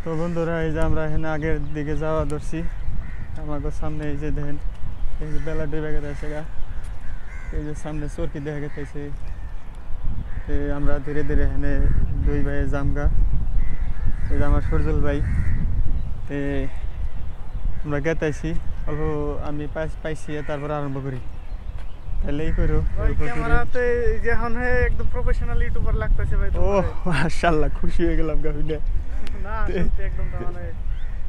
তো বন্ধুরা এই যে আমরা এখানে আগের দিকে যাওয়া ধরছি আমাকে সামনে এই যে দেখেন এই যে বেলা ডুবে গেছে গা এই যে সামনে চরকি দেখা গেছে আমরা ধীরে ধীরে এখানে দুই ভাই জামগা এই যে আমার সরজল ভাই তে আমরা গেতাইছি অল্প আমি পাইছি তারপর আরম্ভ করি তাহলে এই করো ক্যামেরাতে যখন একদম প্রফেশনাল ইউটিউবার লাগতেছে ভাই ও মাশাআল্লাহ খুশি হয়ে গেলাম গাবিনে না সত্যি একদম মানে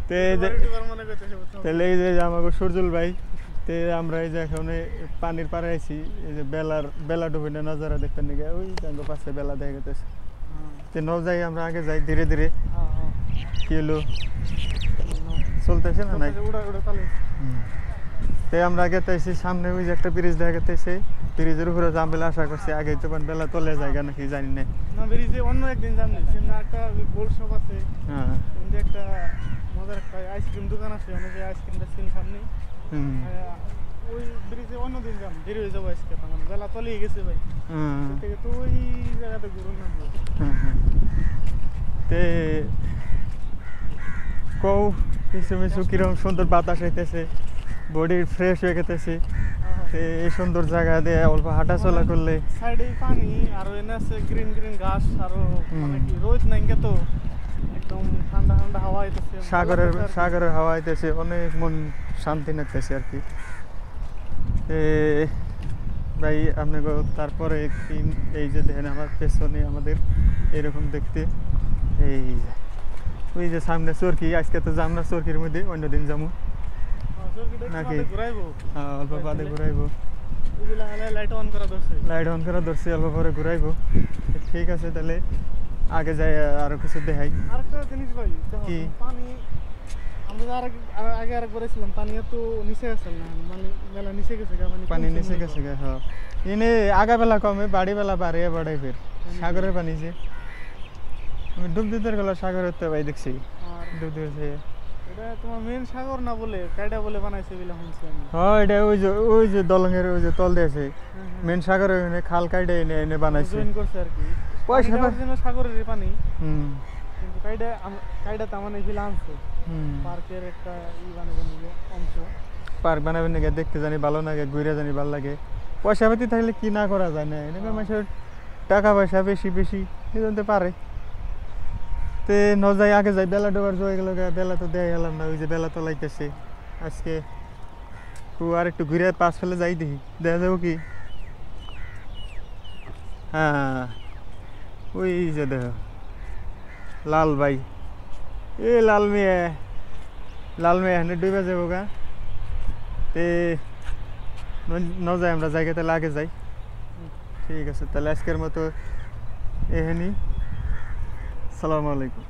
তে যে ইউটিউবার মনে করতেছে তাহলে এই যে আমাকে সরজল ভাই তে আমরা এই যে এখন পানির পাড়ে আছি এই যে বেলা ডুবে নজারা দেখতে নিয়ে ওই জায়গা পাশে বেলা দেখা গেছে তে ন যাই আমরা আগে যাই ধীরে ধীরে কি হলো চলতেছে না নাই তে আমরা আগে তাইছি সামনে ওই যে একটা ব্রিজ দেখা গেছে ব্রিজের উপরে জামবেলা আশা করছি আগে তো বেলা তলে জায়গা নাকি জানি না না ব্রিজে অন্য একদিন জানি সেখানে একটা গোল শপ আছে হ্যাঁ ওখানে একটা মজার একটা আইসক্রিম দোকান আছে অনেক আইসক্রিমটা সিন সামনে ওই ব্রিজে অন্য দিন যাম দেরি হয়ে যাবো আজকে মানে বেলা তলিয়ে গেছে ভাই থেকে তো ওই জায়গাতে ঘুরুন না তে কৌ কিছু মিছু কিরকম সুন্দর বাতাস হইতেছে বডি ফ্রেশ হয়ে গেতেছে এই সুন্দর জায়গা দিয়ে অল্প হাঁটা চলা করলে সাইডে পানি আর এনে আছে গ্রিন গ্রিন ঘাস আর মানে কি রোদ নাই তো একদম ঠান্ডা ঠান্ডা হাওয়া আইতেছে সাগরের হাওয়া আইতেছে অনেক মন শান্তি লাগতেছে আর কি ভাই আপনাকে তারপরে এই যে দেখেন আমার পেছনে আমাদের এরকম দেখতে এই ওই যে সামনে চরকি আজকে তো যাম না চরকির মধ্যে অন্যদিন যাবো নাকি অল্প বাদে ঘুরাইবো লাইট অন করা ধরছি অল্প পরে ঘুরাইবো ঠিক আছে তাহলে আগে যাই আরো কিছু দেখাই আরেকটা জিনিস ভাই কি পানি আমরা আগে আরেকবার ছিলাম পানি তো নিচে আছে না মানে মেলা নিচে গেছে পানি নিচে গেছে হ্যাঁ এনে আগা বেলা কমে বাড়ি বেলা বাড়িয়ে বাড়াই ফের সাগরের পানি যে আমি ডুব দিতে গেলাম সাগরের তো ভাই দেখছি ডুব দিতে এটা তোমার মেন সাগর না বলে কাইডা বলে বানাইছে বলে শুনছি আমি হ্যাঁ এটা ওই যে দলঙের ওই যে তল দিয়েছে মেন সাগরের এনে খাল কাইডা এনে বানাইছে জয়েন করছে আর কি পয়সা জন্য সাগরের পানি কিন্তু কাইডা তামানে ফিলা আনছে পার্কের একটা বানাবেন অংশ পার্ক বানাবেন নাকি দেখতে জানি ভালো লাগে ঘুরে জানি ভালো লাগে পয়সা পাতি থাকলে কি না করা যায় না এনেকে মানুষের টাকা পয়সা বেশি বেশি জানতে পারে তে ন যাই আগে যাই বেলা ডোবার জয় গেল বেলা তো দেয়া গেলাম না ওই যে বেলা তো লাইতেছে আজকে আর একটু ঘুরে পাশ ফেলে যাই দেখি দেখা যাবো কি হ্যাঁ ওই যে দেখো লাল ভাই এ লাল মেয়ে এখানে ডুবে যাবো গা তে ন যাই আমরা জায়গা তাহলে আগে যাই ঠিক আছে তাহলে আজকের মতো এখানেই আসসালামু আলাইকুম